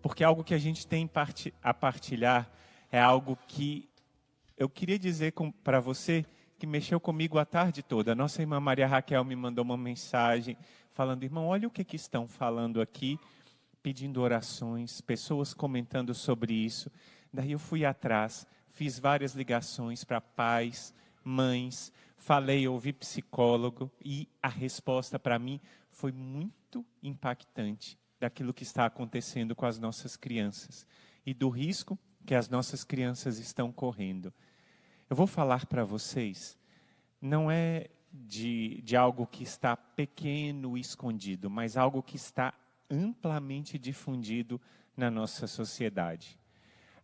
porque algo que a gente tem a partilhar é algo que eu queria dizer para você que mexeu comigo a tarde toda. A nossa irmã Maria Raquel me mandou uma mensagem falando: irmão, olha o que estão falando aqui, pedindo orações, pessoas comentando sobre isso. Daí eu fui atrás, fiz várias ligações para pais, mães, ouvi psicólogo, e a resposta para mim foi muito impactante daquilo que está acontecendo com as nossas crianças e do risco que as nossas crianças estão correndo. Eu vou falar para vocês, não é de algo que está pequeno e escondido, mas algo que está amplamente difundido na nossa sociedade.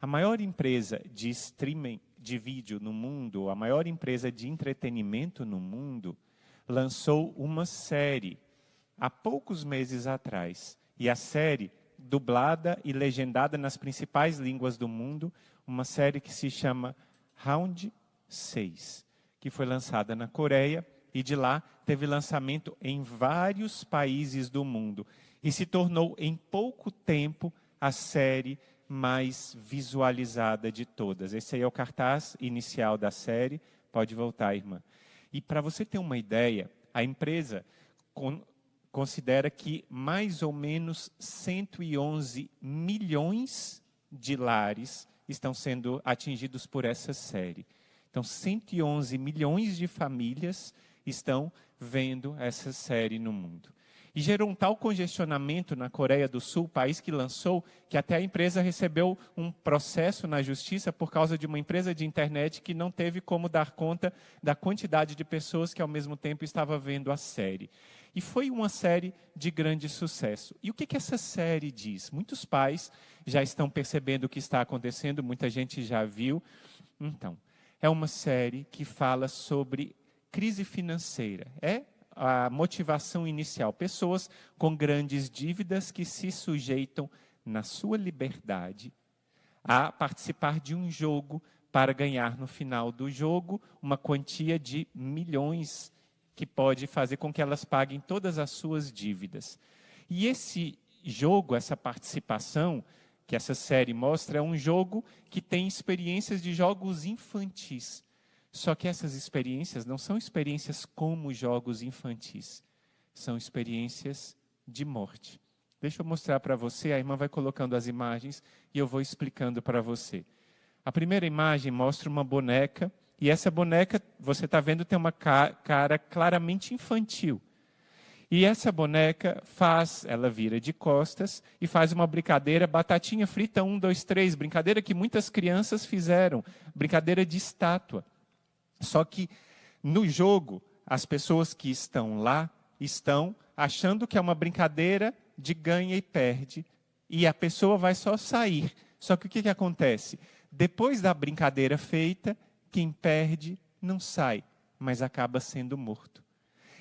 A maior empresa de streaming de vídeo no mundo, a maior empresa de entretenimento no mundo, lançou uma série há poucos meses atrás. E a série, dublada e legendada nas principais línguas do mundo, uma série que se chama Round 6, que foi lançada na Coreia, e de lá teve lançamento em vários países do mundo. E se tornou, em pouco tempo, a série mais visualizada de todas. Esse aí é o cartaz inicial da série. Pode voltar, irmã. E para você ter uma ideia, a empresa considera que mais ou menos 111 milhões de lares estão sendo atingidos por essa série. Então, 111 milhões de famílias estão vendo essa série no mundo. E gerou um tal congestionamento na Coreia do Sul, país que lançou, que até a empresa recebeu um processo na justiça por causa de uma empresa de internet que não teve como dar conta da quantidade de pessoas que ao mesmo tempo estava vendo a série. E foi uma série de grande sucesso. E o que essa série diz? Muitos pais já estão percebendo o que está acontecendo, muita gente já viu. Então, é uma série que fala sobre crise financeira. É a motivação inicial. Pessoas com grandes dívidas que se sujeitam, na sua liberdade, a participar de um jogo para ganhar no final do jogo uma quantia de milhões que pode fazer com que elas paguem todas as suas dívidas. E esse jogo, essa participação que essa série mostra, é um jogo que tem experiências de jogos infantis. Só que essas experiências não são experiências como jogos infantis. São experiências de morte. Deixa eu mostrar para você, a irmã vai colocando as imagens e eu vou explicando para você. A primeira imagem mostra uma boneca, e essa boneca, você está vendo, tem uma cara claramente infantil. E essa boneca ela vira de costas e faz uma brincadeira, batatinha frita 1, 2, 3, brincadeira que muitas crianças fizeram, brincadeira de estátua. Só que no jogo, as pessoas que estão lá estão achando que é uma brincadeira de ganha e perde, e a pessoa vai só sair. Só que o que acontece? Depois da brincadeira feita, quem perde não sai, mas acaba sendo morto.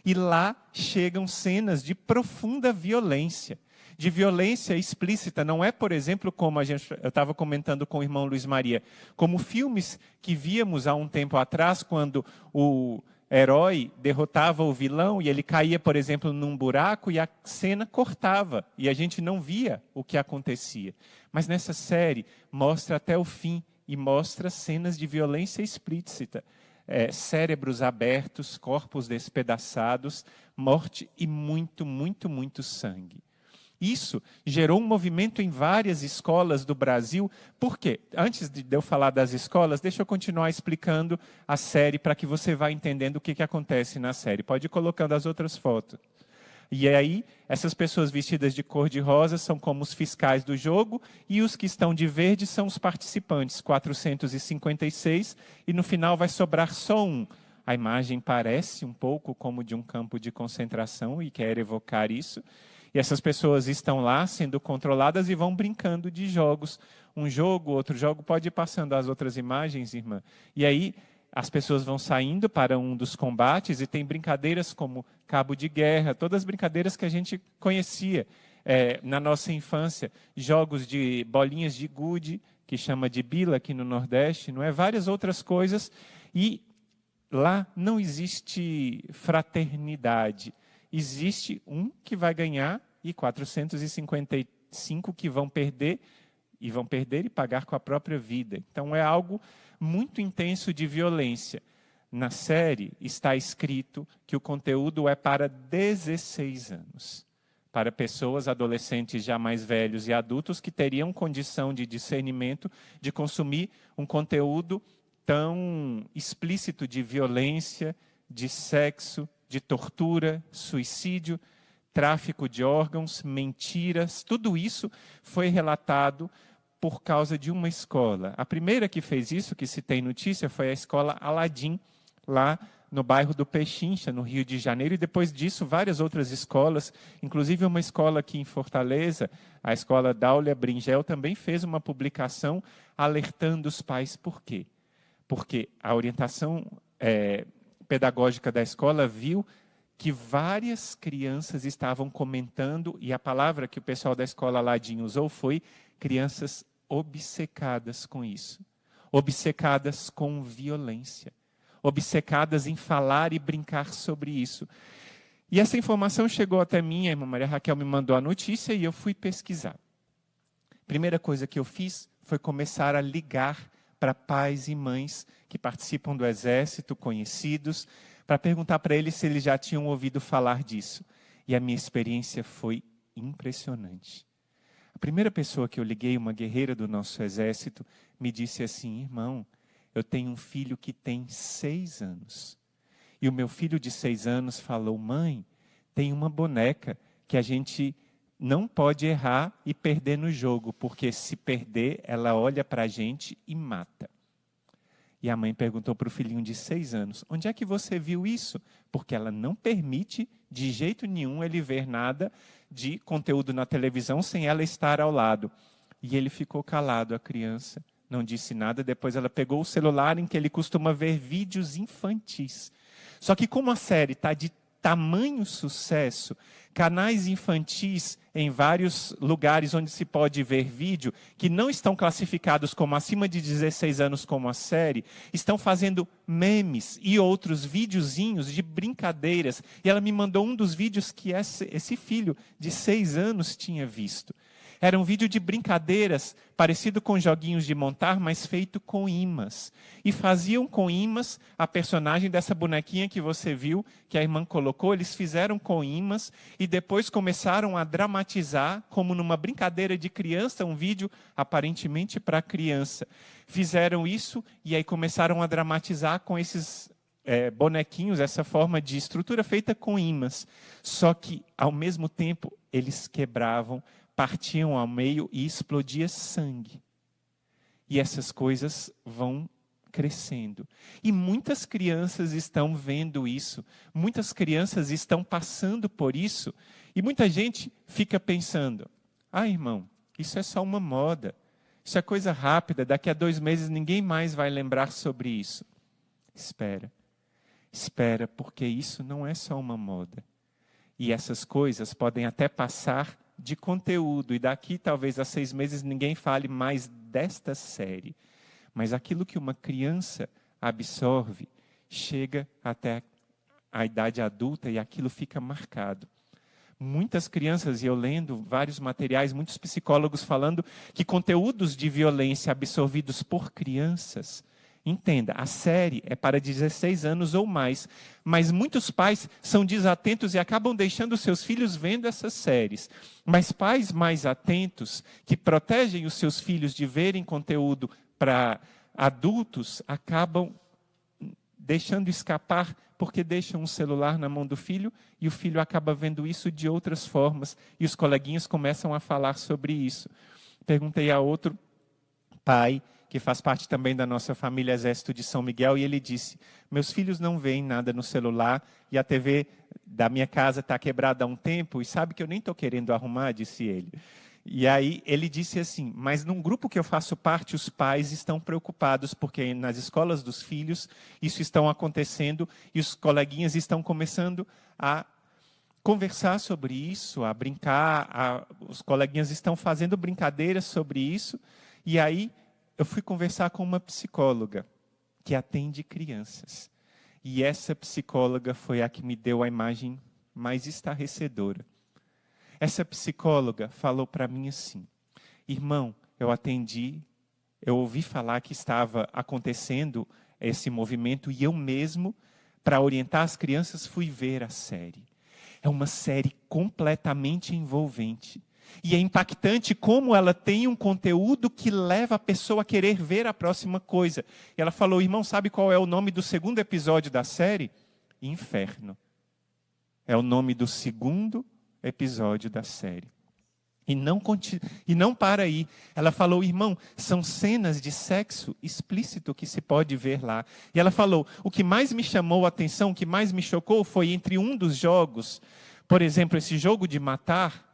E lá chegam cenas de profunda violência, de violência explícita. Não é, por exemplo, como eu estava comentando com o irmão Luiz Maria, como filmes que víamos há um tempo atrás, quando o herói derrotava o vilão e ele caía, por exemplo, num buraco e a cena cortava e a gente não via o que acontecia. Mas nessa série mostra até o fim e mostra cenas de violência explícita. Cérebros abertos, corpos despedaçados, morte e muito, muito, muito sangue. Isso gerou um movimento em várias escolas do Brasil. Por quê? Antes de eu falar das escolas, deixa eu continuar explicando a série para que você vá entendendo o que acontece na série. Pode ir colocando as outras fotos. E aí, essas pessoas vestidas de cor de rosa são como os fiscais do jogo, e os que estão de verde são os participantes, 456, e no final vai sobrar só um. A imagem parece um pouco como de um campo de concentração e quer evocar isso. E essas pessoas estão lá sendo controladas e vão brincando de jogos. Um jogo, outro jogo, pode ir passando as outras imagens, irmã. E aí as pessoas vão saindo para um dos combates e tem brincadeiras como cabo de guerra, todas as brincadeiras que a gente conhecia na nossa infância. Jogos de bolinhas de gude, que chama de bila aqui no Nordeste, não é? Várias outras coisas. E lá não existe fraternidade. Existe um que vai ganhar e 456 5 que vão perder e pagar com a própria vida. Então é algo muito intenso de violência. Na série está escrito que o conteúdo é para 16 anos. Para pessoas, adolescentes já mais velhos e adultos que teriam condição de discernimento de consumir um conteúdo tão explícito de violência, de sexo, de tortura, suicídio, tráfico de órgãos, mentiras. Tudo isso foi relatado por causa de uma escola. A primeira que fez isso, que se tem notícia, foi a escola Aladim, lá no bairro do Pechincha, no Rio de Janeiro, e depois disso várias outras escolas, inclusive uma escola aqui em Fortaleza, a escola Dáulia Bringel, também fez uma publicação alertando os pais. Por quê? Porque a orientação pedagógica da escola viu que várias crianças estavam comentando, e a palavra que o pessoal da escola Aladim usou foi crianças obcecadas com isso, obcecadas com violência, obcecadas em falar e brincar sobre isso. E essa informação chegou até mim, a irmã Maria Raquel me mandou a notícia e eu fui pesquisar. Primeira coisa que eu fiz foi começar a ligar para pais e mães que participam do exército, conhecidos, para perguntar para eles se eles já tinham ouvido falar disso. E a minha experiência foi impressionante. A primeira pessoa que eu liguei, uma guerreira do nosso exército, me disse assim: irmão, eu tenho um filho que tem 6 anos. E o meu filho de 6 anos falou: mãe, tem uma boneca que a gente não pode errar e perder no jogo, porque se perder, ela olha para a gente e mata. E a mãe perguntou para o filhinho de 6 anos: onde é que você viu isso? Porque ela não permite de jeito nenhum ele ver nada de conteúdo na televisão sem ela estar ao lado. E ele ficou calado, a criança. Não disse nada. Depois ela pegou o celular em que ele costuma ver vídeos infantis. Só que como a série está de tamanho sucesso, canais infantis em vários lugares onde se pode ver vídeo, que não estão classificados como acima de 16 anos como a série, estão fazendo memes e outros videozinhos de brincadeiras. E ela me mandou um dos vídeos que esse filho de 6 anos tinha visto. Era um vídeo de brincadeiras, parecido com joguinhos de montar, mas feito com imãs. E faziam com imãs a personagem dessa bonequinha que você viu, que a irmã colocou, eles fizeram com imãs e depois começaram a dramatizar, como numa brincadeira de criança, um vídeo aparentemente para criança. Fizeram isso e aí começaram a dramatizar com esses bonequinhos, essa forma de estrutura feita com imãs. Só que, ao mesmo tempo, eles quebravam, partiam ao meio e explodia sangue. E essas coisas vão crescendo. E muitas crianças estão vendo isso, muitas crianças estão passando por isso, e muita gente fica pensando: ah, irmão, isso é só uma moda, isso é coisa rápida, daqui a 2 meses ninguém mais vai lembrar sobre isso. Espera, porque isso não é só uma moda. E essas coisas podem até passar de conteúdo, e daqui talvez a 6 meses ninguém fale mais desta série. Mas aquilo que uma criança absorve, chega até a idade adulta e aquilo fica marcado. Muitas crianças, e eu lendo vários materiais, muitos psicólogos falando que conteúdos de violência absorvidos por crianças, entenda, a série é para 16 anos ou mais, mas muitos pais são desatentos e acabam deixando seus filhos vendo essas séries. Mas pais mais atentos, que protegem os seus filhos de verem conteúdo para adultos, acabam deixando escapar, porque deixam um celular na mão do filho e o filho acaba vendo isso de outras formas e os coleguinhas começam a falar sobre isso. Perguntei a outro pai, que faz parte também da nossa família Exército de São Miguel, e ele disse: meus filhos não veem nada no celular e a TV da minha casa está quebrada há um tempo e sabe que eu nem estou querendo arrumar, disse ele. E aí ele disse assim: mas num grupo que eu faço parte, os pais estão preocupados porque nas escolas dos filhos isso está acontecendo e os coleguinhas estão começando a conversar sobre isso, a brincar, os coleguinhas estão fazendo brincadeiras sobre isso. E aí eu fui conversar com uma psicóloga que atende crianças. E essa psicóloga foi a que me deu a imagem mais estarrecedora. Essa psicóloga falou para mim assim: irmão, eu ouvi falar que estava acontecendo esse movimento e eu mesmo, para orientar as crianças, fui ver a série. É uma série completamente envolvente. E é impactante como ela tem um conteúdo que leva a pessoa a querer ver a próxima coisa. E ela falou: irmão, sabe qual é o nome do segundo episódio da série? Inferno. É o nome do segundo episódio da série. E não para aí. Ela falou: irmão, são cenas de sexo explícito que se pode ver lá. E ela falou: o que mais me chamou a atenção, o que mais me chocou foi entre um dos jogos, por exemplo, esse jogo de matar,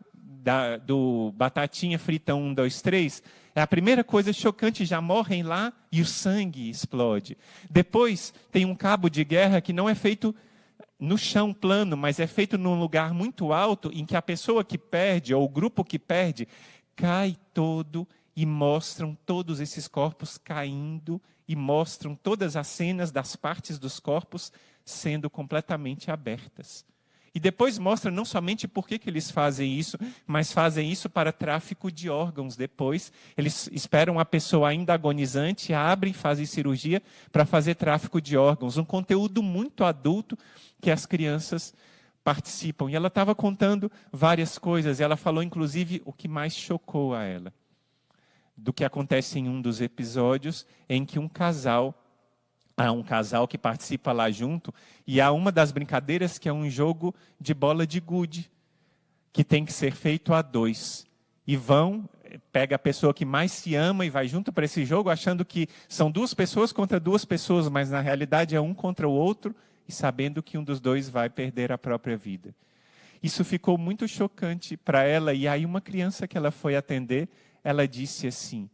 do Batatinha Frita 1, 2, 3, é a primeira coisa chocante, já morrem lá e o sangue explode. Depois tem um cabo de guerra que não é feito no chão plano, mas é feito num lugar muito alto, em que a pessoa que perde, ou o grupo que perde, cai todo e mostram todos esses corpos caindo e mostram todas as cenas das partes dos corpos sendo completamente abertas. E depois mostra não somente por que eles fazem isso, mas fazem isso para tráfico de órgãos depois. Eles esperam a pessoa ainda agonizante, abrem, fazem cirurgia para fazer tráfico de órgãos. Um conteúdo muito adulto que as crianças participam. E ela estava contando várias coisas. Ela falou, inclusive, o que mais chocou a ela. Do que acontece em um dos episódios em que há um casal que participa lá junto, e há uma das brincadeiras que é um jogo de bola de gude, que tem que ser feito a 2. E pega a pessoa que mais se ama e vai junto para esse jogo, achando que são 2 pessoas contra 2 pessoas, mas na realidade é um contra o outro, e sabendo que um dos 2 vai perder a própria vida. Isso ficou muito chocante para ela, e aí uma criança que ela foi atender, ela disse assim,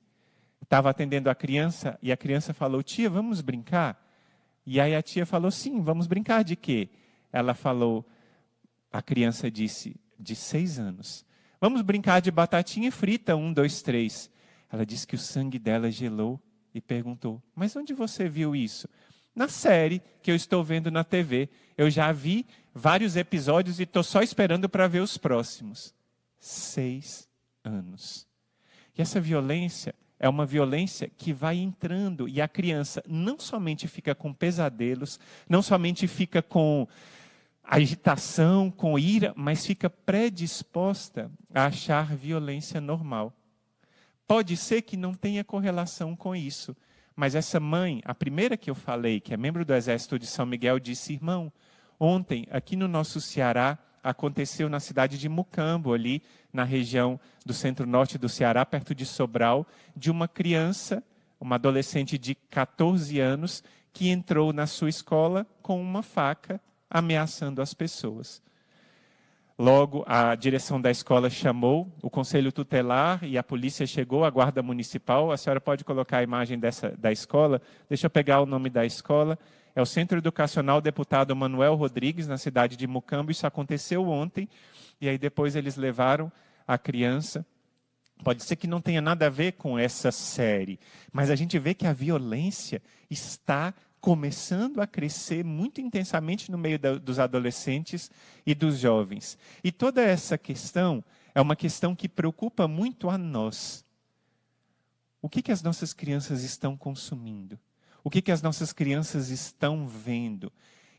estava atendendo a criança, e a criança falou: tia, vamos brincar? E aí a tia falou: sim, vamos brincar de quê? Ela falou, a criança disse, de 6 anos, vamos brincar de batatinha frita, 1, 2, 3. Ela disse que o sangue dela gelou e perguntou: mas onde você viu isso? Na série que eu estou vendo na TV. Eu já vi vários episódios e estou só esperando para ver os próximos. 6 anos. E essa violência é uma violência que vai entrando e a criança não somente fica com pesadelos, não somente fica com agitação, com ira, mas fica predisposta a achar violência normal. Pode ser que não tenha correlação com isso, mas essa mãe, a primeira que eu falei, que é membro do Exército de São Miguel, disse: irmão, ontem aqui no nosso Ceará, aconteceu na cidade de Mucambo, ali na região do centro-norte do Ceará, perto de Sobral, de uma criança, uma adolescente de 14 anos, que entrou na sua escola com uma faca, ameaçando as pessoas. Logo, a direção da escola chamou o conselho tutelar e a polícia chegou, a guarda municipal. A senhora pode colocar a imagem da escola? Deixa eu pegar o nome da escola. É o Centro Educacional Deputado Manuel Rodrigues, na cidade de Mucambo. Isso aconteceu ontem, e aí depois eles levaram a criança. Pode ser que não tenha nada a ver com essa série, mas a gente vê que a violência está começando a crescer muito intensamente no meio dos adolescentes e dos jovens. E toda essa questão é uma questão que preocupa muito a nós. O que as nossas crianças estão consumindo? O que as nossas crianças estão vendo?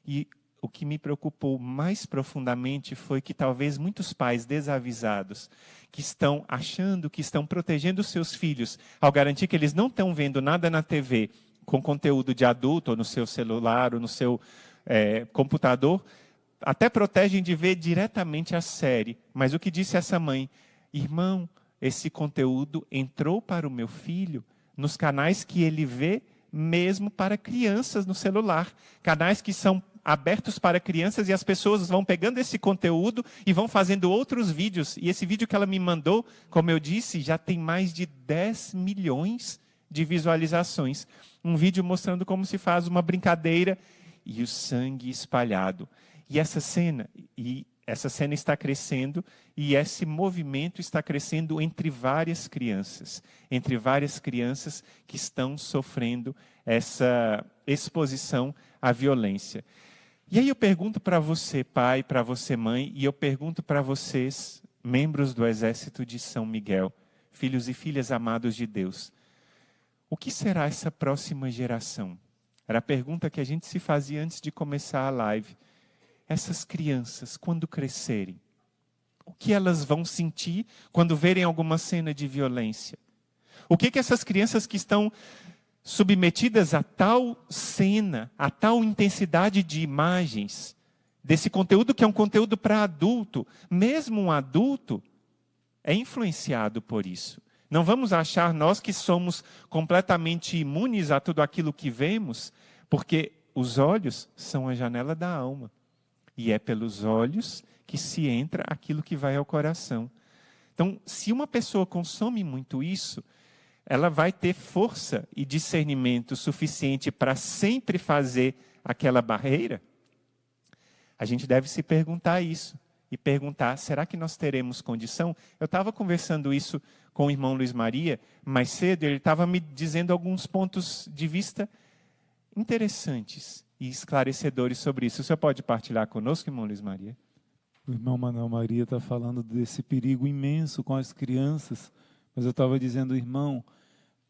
E o que me preocupou mais profundamente foi que talvez muitos pais desavisados, que estão achando que estão protegendo os seus filhos, ao garantir que eles não estão vendo nada na TV com conteúdo de adulto, ou no seu celular, ou no seu computador, até protegem de ver diretamente a série. Mas o que disse essa mãe? Irmão, esse conteúdo entrou para o meu filho nos canais que ele vê mesmo para crianças no celular. Canais que são abertos para crianças e as pessoas vão pegando esse conteúdo e vão fazendo outros vídeos. E esse vídeo que ela me mandou, como eu disse, já tem mais de 10 milhões de visualizações. Um vídeo mostrando como se faz uma brincadeira e o sangue espalhado. E essa cena está crescendo e esse movimento está crescendo entre várias crianças que estão sofrendo essa exposição à violência. E aí eu pergunto para você, pai, para você, mãe, e eu pergunto para vocês, membros do exército de São Miguel, filhos e filhas amados de Deus, o que será essa próxima geração? Era a pergunta que a gente se fazia antes de começar a live. Essas crianças, quando crescerem, o que elas vão sentir quando verem alguma cena de violência? O que essas crianças que estão submetidas a tal cena, a tal intensidade de imagens, desse conteúdo que é um conteúdo para adulto, mesmo um adulto é influenciado por isso. Não vamos achar nós que somos completamente imunes a tudo aquilo que vemos, porque os olhos são a janela da alma. E é pelos olhos que se entra aquilo que vai ao coração. Então, se uma pessoa consome muito isso, ela vai ter força e discernimento suficiente para sempre fazer aquela barreira? A gente deve se perguntar isso. E perguntar, será que nós teremos condição? Eu estava conversando isso com o irmão Luiz Maria mais cedo, ele estava me dizendo alguns pontos de vista interessantes e esclarecedores sobre isso. O senhor pode partilhar conosco, irmão Luiz Maria? O irmão Manuel Maria está falando desse perigo imenso com as crianças, mas eu estava dizendo, irmão,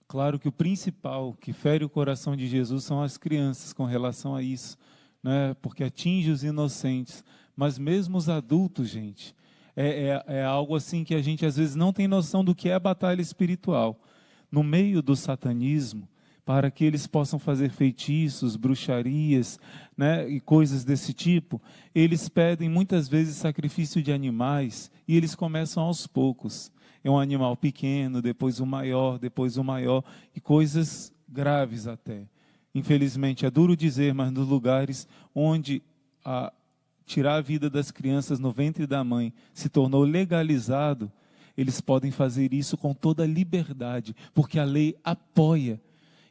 claro que o principal que fere o coração de Jesus são as crianças com relação a isso, né? Porque atinge os inocentes, mas mesmo os adultos, gente, é algo assim que a gente às vezes não tem noção do que é a batalha espiritual. No meio do satanismo, para que eles possam fazer feitiços, bruxarias, né, e coisas desse tipo, eles pedem muitas vezes sacrifício de animais e eles começam aos poucos. É um animal pequeno, depois o maior, e coisas graves até. Infelizmente, é duro dizer, mas nos lugares onde tirar a vida das crianças no ventre da mãe se tornou legalizado, eles podem fazer isso com toda a liberdade, porque a lei apoia.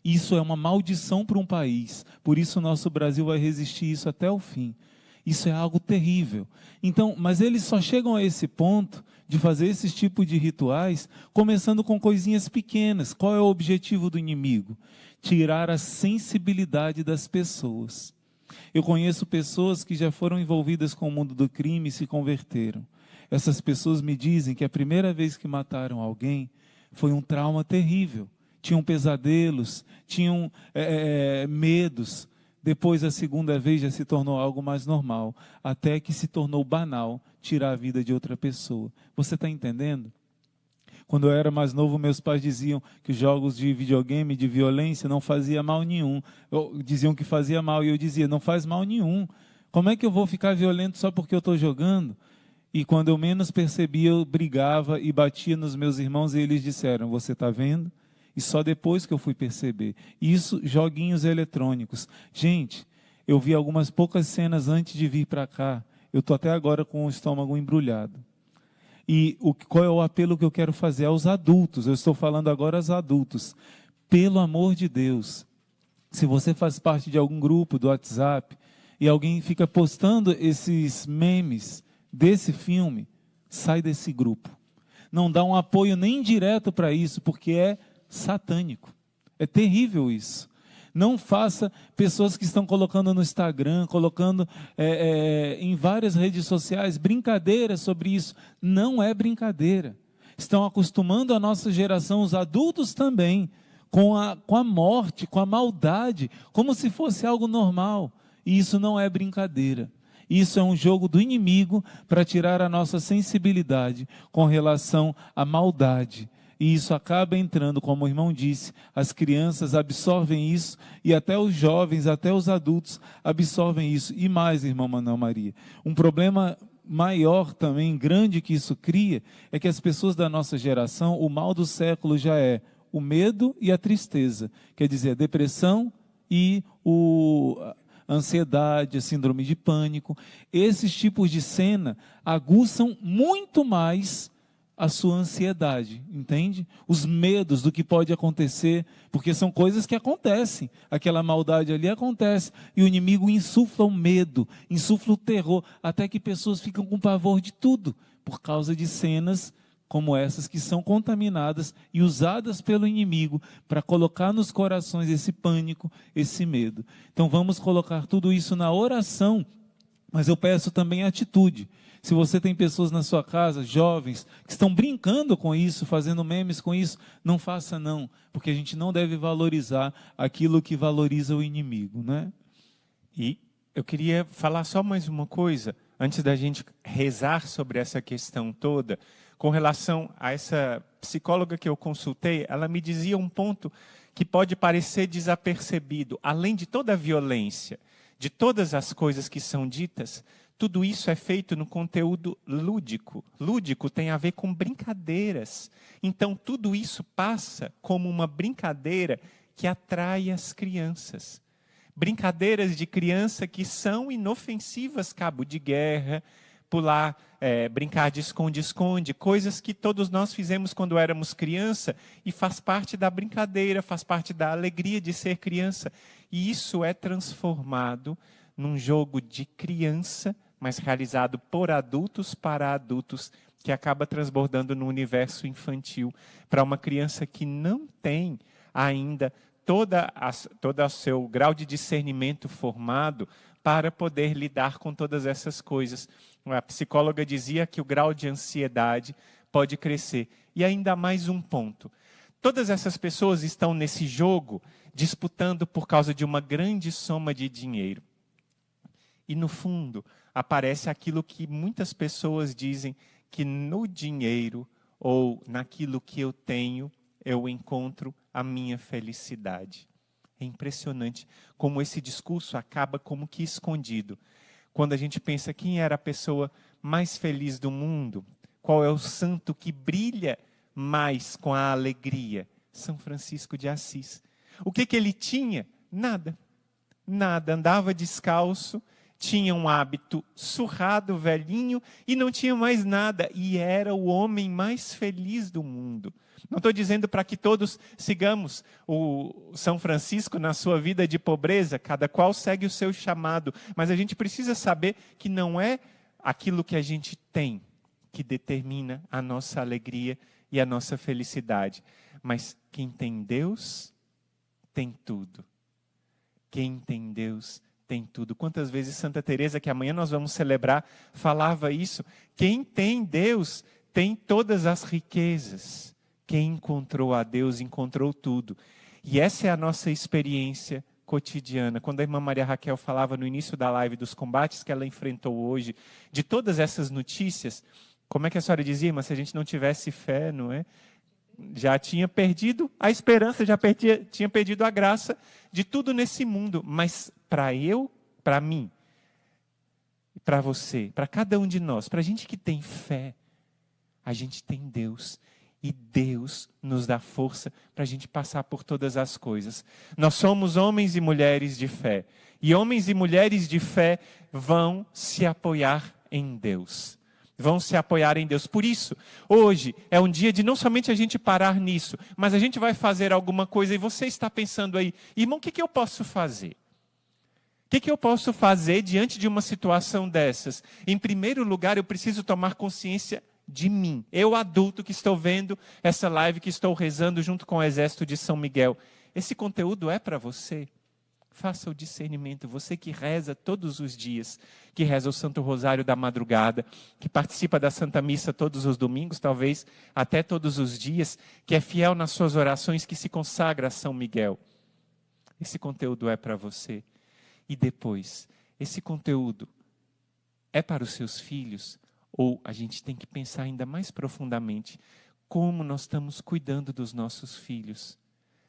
Isso é uma maldição para um país, por isso o nosso Brasil vai resistir isso até o fim. Isso é algo terrível. Então, mas eles só chegam a esse ponto de fazer esses tipos de rituais, começando com coisinhas pequenas. Qual é o objetivo do inimigo? Tirar a sensibilidade das pessoas. Eu conheço pessoas que já foram envolvidas com o mundo do crime e se converteram. Essas pessoas me dizem que a primeira vez que mataram alguém foi um trauma terrível. Tinham pesadelos, tinham medos. Depois, a segunda vez, já se tornou algo mais normal. Até que se tornou banal tirar a vida de outra pessoa. Você está entendendo? Quando eu era mais novo, meus pais diziam que os jogos de videogame, de violência, não fazia mal nenhum. Diziam que fazia mal, e eu dizia, não faz mal nenhum. Como é que eu vou ficar violento só porque eu estou jogando? E quando eu menos percebia, eu brigava e batia nos meus irmãos, e eles disseram, você está vendo? E só depois que eu fui perceber. Isso, joguinhos eletrônicos. Gente, eu vi algumas poucas cenas antes de vir para cá. Eu estou até agora com o estômago embrulhado. E qual é o apelo que eu quero fazer aos adultos? Eu estou falando agora aos adultos. Pelo amor de Deus, se você faz parte de algum grupo do WhatsApp e alguém fica postando esses memes desse filme, sai desse grupo. Não dá um apoio nem direto para isso, porque é satânico. É terrível isso. Não faça pessoas que estão colocando no Instagram, colocando em várias redes sociais, brincadeiras sobre isso. Não é brincadeira. Estão acostumando a nossa geração, os adultos também, com a morte, com a maldade, como se fosse algo normal. E isso não é brincadeira. Isso é um jogo do inimigo para tirar a nossa sensibilidade com relação à maldade. E isso acaba entrando, como o irmão disse, as crianças absorvem isso, e até os jovens, até os adultos absorvem isso. E mais, irmão Manuel Maria, um problema maior também, grande que isso cria, é que as pessoas da nossa geração, o mal do século já é o medo e a tristeza. Quer dizer, a depressão e a ansiedade, a síndrome de pânico. Esses tipos de cena aguçam muito mais a sua ansiedade, entende? Os medos do que pode acontecer, porque são coisas que acontecem. Aquela maldade ali acontece, e o inimigo insufla o medo, insufla o terror, até que pessoas ficam com pavor de tudo, por causa de cenas como essas que são contaminadas e usadas pelo inimigo para colocar nos corações esse pânico, esse medo. Então vamos colocar tudo isso na oração, Mas eu peço também atitude. Se você tem pessoas na sua casa, jovens, que estão brincando com isso, fazendo memes com isso, não faça não, porque a gente não deve valorizar aquilo que valoriza o inimigo, né? E eu queria falar só mais uma coisa, antes da gente rezar sobre essa questão toda, com relação a essa psicóloga que eu consultei, ela me dizia um ponto que pode parecer desapercebido, além de toda a violência, de todas as coisas que são ditas, tudo isso é feito no conteúdo lúdico. Lúdico tem a ver com brincadeiras. Então, tudo isso passa como uma brincadeira que atrai as crianças. Brincadeiras de criança que são inofensivas, cabo de guerra, pular, brincar de esconde-esconde, coisas que todos nós fizemos quando éramos criança e faz parte da brincadeira, faz parte da alegria de ser criança. E isso é transformado num jogo de criança, mas realizado por adultos para adultos, que acaba transbordando no universo infantil, para uma criança que não tem ainda todo o seu grau de discernimento formado para poder lidar com todas essas coisas. A psicóloga dizia que o grau de ansiedade pode crescer. E ainda mais um ponto. Todas essas pessoas estão nesse jogo disputando por causa de uma grande soma de dinheiro. E no fundo, aparece aquilo que muitas pessoas dizem, que no dinheiro ou naquilo que eu tenho, eu encontro a minha felicidade. É impressionante como esse discurso acaba como que escondido. Quando a gente pensa quem era a pessoa mais feliz do mundo, qual é o santo que brilha mais com a alegria? São Francisco de Assis. O que ele tinha? Nada. Nada. Andava descalço, tinha um hábito surrado, velhinho, e não tinha mais nada. E era o homem mais feliz do mundo. Não estou dizendo para que todos sigamos o São Francisco na sua vida de pobreza, cada qual segue o seu chamado. Mas a gente precisa saber que não é aquilo que a gente tem que determina a nossa alegria e a nossa felicidade. Mas quem tem Deus, tem tudo. Quem tem Deus, tem tudo. Quantas vezes Santa Teresa, que amanhã nós vamos celebrar, falava isso? Quem tem Deus, tem todas as riquezas. Quem encontrou a Deus, encontrou tudo. E essa é a nossa experiência cotidiana. Quando a irmã Maria Raquel falava no início da live dos combates que ela enfrentou hoje, de todas essas notícias, como é que a senhora dizia, mas se a gente não tivesse fé, não é? Já tinha perdido a esperança, tinha perdido a graça de tudo nesse mundo. Mas para mim, para você, para cada um de nós, para a gente que tem fé, a gente tem Deus. E Deus nos dá força para a gente passar por todas as coisas. Nós somos homens e mulheres de fé. E homens e mulheres de fé vão se apoiar em Deus. Vão se apoiar em Deus. Por isso, hoje é um dia de não somente a gente parar nisso, mas a gente vai fazer alguma coisa e você está pensando aí, irmão, o que eu posso fazer? O que eu posso fazer diante de uma situação dessas? Em primeiro lugar, eu preciso tomar consciência de mim. Eu, adulto, que estou vendo essa live, que estou rezando junto com o exército de São Miguel. Esse conteúdo é para você. Faça o discernimento. Você que reza todos os dias, que reza o Santo Rosário da madrugada, que participa da Santa Missa todos os domingos, talvez até todos os dias, que é fiel nas suas orações, que se consagra a São Miguel. Esse conteúdo é para você. E depois, esse conteúdo é para os seus filhos? Ou a gente tem que pensar ainda mais profundamente como nós estamos cuidando dos nossos filhos.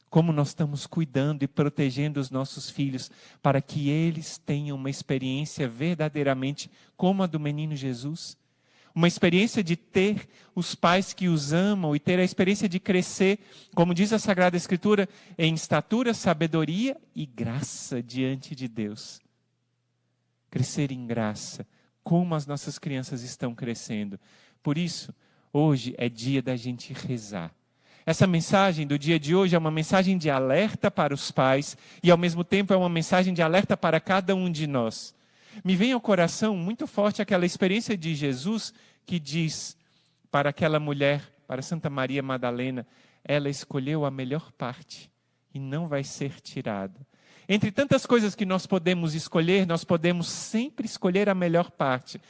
Como nós estamos cuidando e protegendo os nossos filhos para que eles tenham uma experiência verdadeiramente como a do menino Jesus. Uma experiência de ter os pais que os amam e ter a experiência de crescer, como diz a Sagrada Escritura, em estatura, sabedoria e graça diante de Deus. Crescer em graça. Como as nossas crianças estão crescendo. Por isso, hoje é dia da gente rezar. Essa mensagem do dia de hoje é uma mensagem de alerta para os pais e, ao mesmo tempo, é uma mensagem de alerta para cada um de nós. Me vem ao coração muito forte aquela experiência de Jesus que diz para aquela mulher, para Santa Maria Madalena, ela escolheu a melhor parte e não vai ser tirada. Entre tantas coisas que nós podemos escolher, nós podemos sempre escolher a melhor parte.